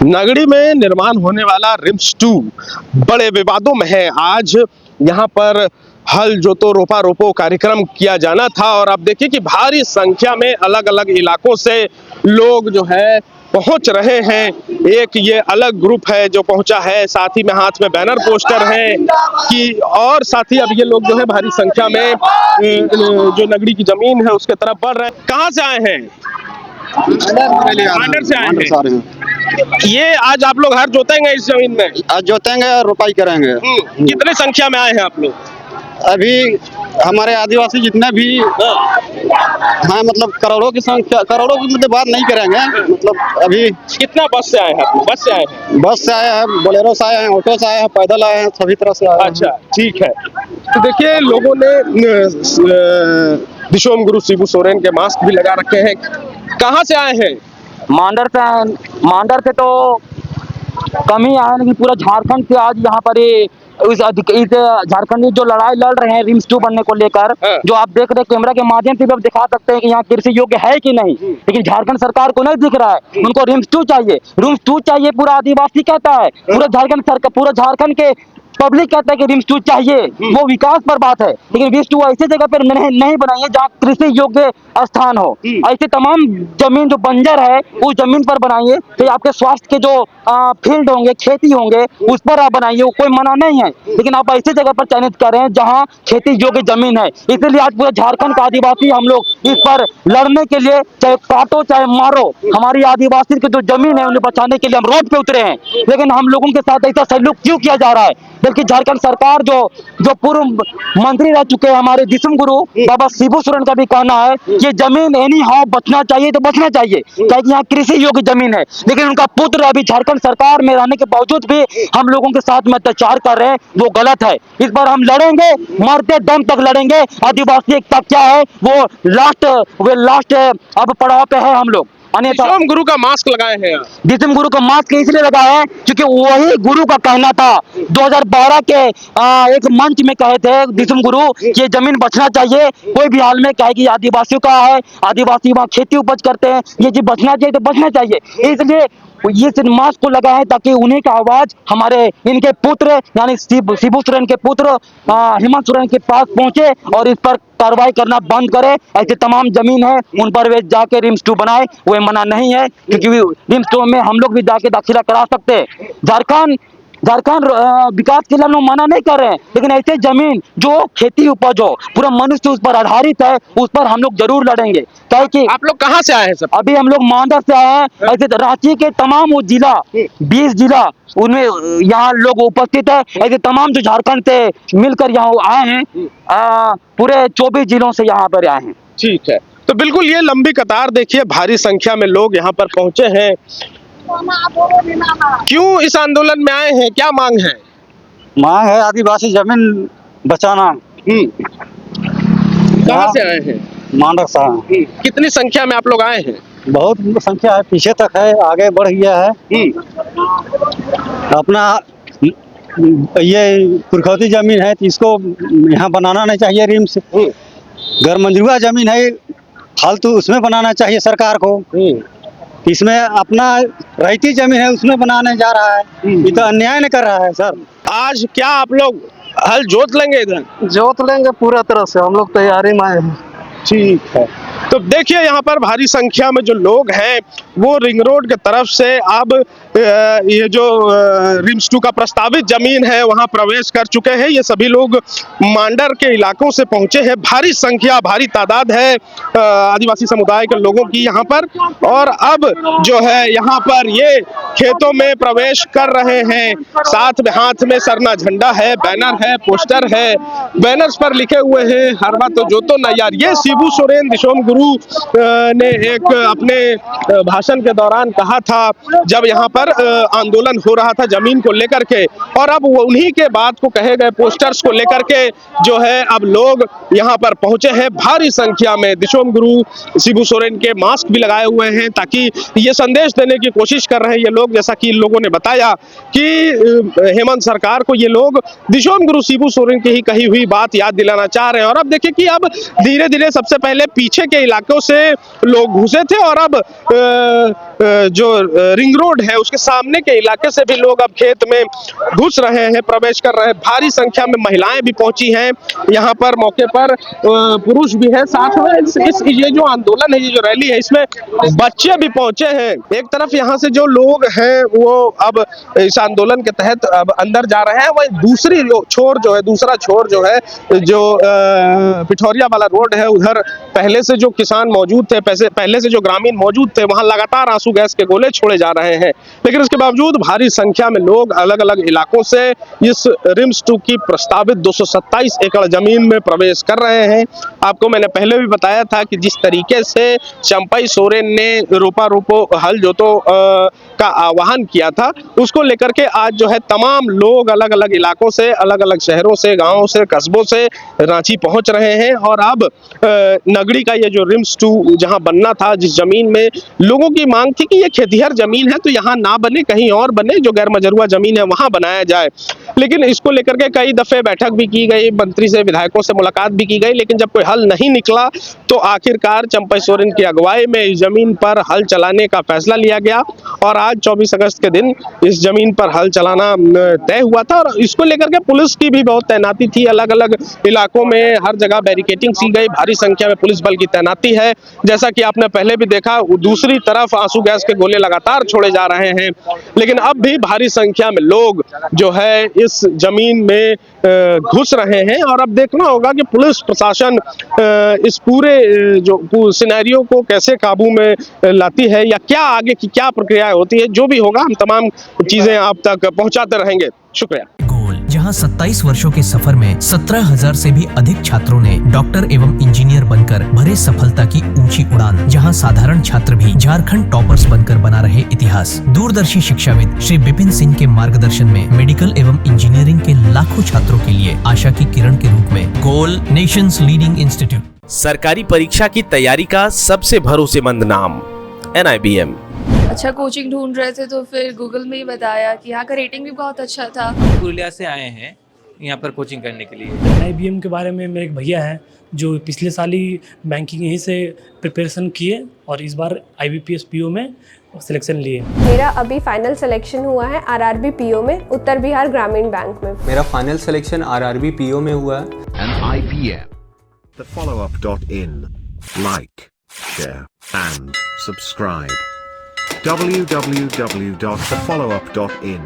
नगड़ी में निर्माण होने वाला रिम्स 2 बड़े विवादों में है। आज यहाँ पर हल जोतो रोपा रोपो कार्यक्रम किया जाना था और अब देखिए कि भारी संख्या में अलग अलग इलाकों से लोग जो है पहुंच रहे हैं। एक ये अलग ग्रुप है जो पहुंचा है, साथ ही में हाथ में बैनर पोस्टर है कि और साथ ही अब ये लोग जो है भारी संख्या में जो नगड़ी की जमीन है उसके तरफ बढ़ रहे हैं। कहाँ से आए हैं? मांडर से आए हैं। ये आज आप लोग हर जोतेंगे इस जमीन में? आज जोतेंगे और रोपाई करेंगे। कितने संख्या में आए हैं आप लोग? अभी हमारे आदिवासी जितने भी हाँ मतलब करोड़ों की संख्या, करोड़ों की मतलब बात नहीं करेंगे, मतलब अभी कितना बस से आए हैं आप लोग? बस से आए हैं? बस से आए हैं, बोलेरो से आए हैं, ऑटो से आए हैं, पैदल आए हैं, सभी तरह से आए हैं। अच्छा, ठीक है। तो देखिए लोगों ने दिशोम गुरु शिबू सोरेन के मास्क भी लगा रखे हैं। कहाँ से आए हैं? मांडर से आए। मांडर से तो कम ही आए, लेकिन पूरा झारखंड से आज यहाँ पर इस झारखंडी जो लड़ाई लड़ रहे हैं रिम्स 2 बनने को लेकर, जो आप देख रहे हैं कैमरा के माध्यम से भी आप दिखा सकते हैं कि यहाँ कृषि योग्य है कि नहीं, लेकिन झारखंड सरकार को नहीं दिख रहा है। उनको रिम्स 2 चाहिए, रिम्स 2 चाहिए। पूरा आदिवासी कहता है, पूरा झारखंड सरकार, पूरा झारखंड के पब्लिक कहता है कि रिम्स 2 चाहिए। वो विकास पर बात है, लेकिन रिम्स 2 ऐसी जगह पर नहीं बनाइए जहाँ कृषि योग्य स्थान हो। ऐसे तमाम जमीन जो बंजर है उस जमीन पर बनाइए। तो आपके स्वास्थ्य के जो फील्ड होंगे, खेती होंगे, उस पर आप बनाइए, कोई मना नहीं है। लेकिन आप ऐसी जगह पर चयनित कर रहे हैं जहाँ खेती योग्य जमीन है। इसलिए आज पूरे झारखंड का आदिवासी हम लोग इस पर लड़ने के लिए, चाहे काटो चाहे मारो, हमारी आदिवासी की जो जमीन है उन्हें बचाने के लिए हम रोड पे उतरे हैं। लेकिन हम लोगों के साथ ऐसा सलूक क्यों किया जा रहा है? बल्कि झारखंड सरकार जो पूर्व मंत्री रह चुके हैं हमारे दिशम गुरु बाबा शिबू सोरेन का भी कहना है कि जमीन एनी हाउ बचना चाहिए, तो बचना चाहिए, क्योंकि यहाँ कृषि योग्य जमीन है। लेकिन उनका पुत्र अभी झारखंड सरकार में रहने के बावजूद भी हम लोगों के साथ में अत्याचार कर रहे हैं, वो गलत है। इस बार हम लड़ेंगे, मरते दम तक लड़ेंगे। आदिवासी एकता क्या है वो लास्ट अब पड़ाव पे है हम लोग। दिशोम गुरु का मास्क लगाए हैं। दिशम गुरु का मास्क इसलिए लगाया है क्योंकि वही गुरु का कहना था। 2012 के एक मंच में कहे थे दिशम गुरु ये जमीन बचना चाहिए, कोई भी हाल में, कहे कि आदिवासियों का है, आदिवासी वहाँ खेती उपज करते हैं, ये जी बचना चाहिए, तो बचना चाहिए। इसलिए ये मास्क को लगाए हैं ताकि उन्हीं का आवाज हमारे इनके पुत्र यानी शिबू सोरेन के पुत्र हेमंत सोरेन के पास पहुंचे और इस पर कार्रवाई करना बंद करे। ऐसे तमाम जमीन है उन पर वे जाके रिम्स 2 बनाए, वो मना नहीं है, क्योंकि रिम्स 2 में हम लोग भी जाके दाखिला करा सकते हैं। झारखंड विकास के लिए हम लोग मना नहीं कर रहे हैं, लेकिन ऐसे जमीन जो खेती उपज हो, पूरा मनुष्य उस पर आधारित है, उस पर हम लोग जरूर लड़ेंगे। क्या कि आप लोग कहाँ से आए हैं? सब अभी हम लोग मांडर से आए हैं। ऐसे रांची के तमाम वो जिला 20 जिला उनमें यहाँ लोग उपस्थित है। ऐसे तमाम जो झारखंड से मिलकर यहाँ आए हैं, पूरे 24 जिलों से यहाँ पर आए हैं। ठीक है, तो बिल्कुल ये लंबी कतार देखिए, भारी संख्या में लोग यहाँ पर पहुंचे हैं। क्यों इस आंदोलन में आए हैं? क्या मांग है? मांग है आदिवासी जमीन बचाना। कहाँ से आए हैं? मांडर से आए। कितनी संख्या में आप लोग आए हैं? बहुत संख्या है, पीछे तक है, आगे बढ़ गया है। अपना ये पुरखौती जमीन है तो इसको यहाँ बनाना नहीं चाहिए रिम्स। घर मंजूरा जमीन है, फालतू उसमें बनाना चाहिए सरकार को। इसमें अपना रहती जमीन है उसमें बनाने जा रहा है, ये तो अन्याय नहीं कर रहा है सर। आज क्या आप लोग हल जोत लेंगे? इधर जोत लेंगे पूरा तरह से, हम लोग तैयारी में आए हैं। ठीक है, तो देखिए यहाँ पर भारी संख्या में जो लोग हैं वो रिंग रोड के तरफ से अब ये जो रिम्स 2 का प्रस्तावित जमीन है वहाँ प्रवेश कर चुके हैं। ये सभी लोग मांडर के इलाकों से पहुंचे हैं। भारी संख्या, भारी तादाद है आदिवासी समुदाय के लोगों की यहाँ पर, और अब जो है यहाँ पर ये खेतों में प्रवेश कर रहे हैं। साथ में हाथ में सरना झंडा है, बैनर है, पोस्टर है। बैनर्स पर लिखे हुए हैं हरवा तो जोतो ना यार। ये शिबू सोरेन दिशोम गुरु ने एक अपने भाषण के दौरान कहा था जब यहाँ पर आंदोलन हो रहा था जमीन को लेकर के, और अब वो उन्हीं के बात को कहे गए पोस्टर्स को लेकर के जो है अब लोग यहाँ पर पहुंचे हैं भारी संख्या में। दिशोम गुरु शिबू सोरेन के मास्क भी लगाए हुए हैं ताकि ये संदेश देने की कोशिश कर रहे हैं ये लोग, जैसा कि इन लोगों ने बताया कि हेमंत सरकार को ये लोग दिशोम गुरु शिबू सोरेन की ही कही हुई बात याद दिलाना चाह रहे हैं। और अब देखिए कि अब धीरे धीरे सबसे पहले पीछे के इलाकों से लोग घुसे थे और अब जो रिंग रोड है उसके उसके सामने के इलाके से भी लोग अब खेत में घुस रहे हैं, प्रवेश कर रहे हैं। भारी संख्या में महिलाएं भी पहुंची हैं यहाँ पर, मौके पर पुरुष भी है साथ में। ये जो आंदोलन है, ये जो रैली है, इसमें बच्चे भी पहुंचे हैं। एक तरफ यहाँ से जो लोग हैं वो अब इस आंदोलन के तहत अब अंदर जा रहे हैं, वही दूसरा छोर जो है जो पिठौरिया वाला रोड है, उधर पहले से जो किसान मौजूद थे, पहले से जो ग्रामीण मौजूद थे, वहां लगातार आंसू गैस के गोले छोड़े जा रहे हैं। लेकिन इसके बावजूद भारी संख्या में लोग अलग अलग इलाकों से इस रिम्स 2 की प्रस्तावित 227 एकड़ जमीन में प्रवेश कर रहे हैं। आपको मैंने पहले भी बताया था कि जिस तरीके से चंपई सोरेन ने रोपा रोपो हल जोतो का आह्वान किया था, उसको लेकर के आज जो है तमाम लोग अलग अलग इलाकों से, अलग अलग शहरों से, गांवों से, कस्बों से रांची पहुंच रहे हैं। और अब नगड़ी का ये जो रिम्स 2 जहां बनना था, जिस जमीन में लोगों की मांग थी कि ये खेतिहर जमीन है तो यहाँ ना बने, कहीं और बने, जो गैर मजरूआ जमीन है वहां बनाया जाए। लेकिन इसको लेकर के कई दफे बैठक भी की गई, मंत्री से, विधायकों से मुलाकात भी की गई, लेकिन जब कोई हल नहीं निकला तो आखिरकार चंपई सोरेन की अगुवाई में इस जमीन पर हल चलाने का फैसला लिया गया। और आज 24 अगस्त के दिन इस जमीन पर हल चलाना तय हुआ था। और इसको लेकर के पुलिस की भी बहुत तैनाती थी, अलग अलग इलाकों में हर जगह बैरिकेटिंग की गई, भारी संख्या में पुलिस बल की तैनाती है। जैसा कि आपने पहले भी देखा, दूसरी तरफ आंसू गैस के गोले लगातार छोड़े जा रहे हैं। लेकिन अब भी भारी संख्या में लोग जो है इस जमीन में घुस रहे हैं। और अब देखना होगा कि पुलिस प्रशासन इस पूरे जो सिनेरियो को कैसे काबू में लाती है, या क्या आगे की क्या प्रक्रिया होती है। जो भी होगा हम तमाम चीजें आप तक पहुंचाते रहेंगे। शुक्रिया। गोल, जहां 27 वर्षों के सफर में 17,000 से भी अधिक छात्रों ने डॉक्टर एवं इंजीनियर बनकर भरे सफलता की ऊंची उड़ान, जहां साधारण छात्र भी झारखंड टॉपर्स बनकर बना रहे इतिहास। दूरदर्शी शिक्षाविद श्री विपिन सिंह के मार्गदर्शन में मेडिकल एवं इंजीनियरिंग के लाखों छात्रों के लिए आशा की किरण के रूप में गोल, नेशंस लीडिंग इंस्टीट्यूट। सरकारी परीक्षा की तैयारी का सबसे भरोसेमंद नाम NIBM। अच्छा कोचिंग ढूंढ रहे थे तो फिर गूगल में ही बताया कि यहाँ का रेटिंग भी बहुत अच्छा था। पुरुलिया से आए हैं यहाँ पर कोचिंग करने के लिए। IBM के बारे में मेरे एक भैया हैं जो पिछले साल ही बैंकिंग यहीं से प्रिपरेशन किए और इस बार IBPS PO में सिलेक्शन लिए। मेरा अभी फाइनल सिलेक्शन हुआ है RRB PO में, उत्तर बिहार ग्रामीण बैंक में। मेरा फाइनल सिलेक्शन RRB PO में हुआ है। NIBM, thefollowup.in, like, share and subscribe. www.thefollowup.in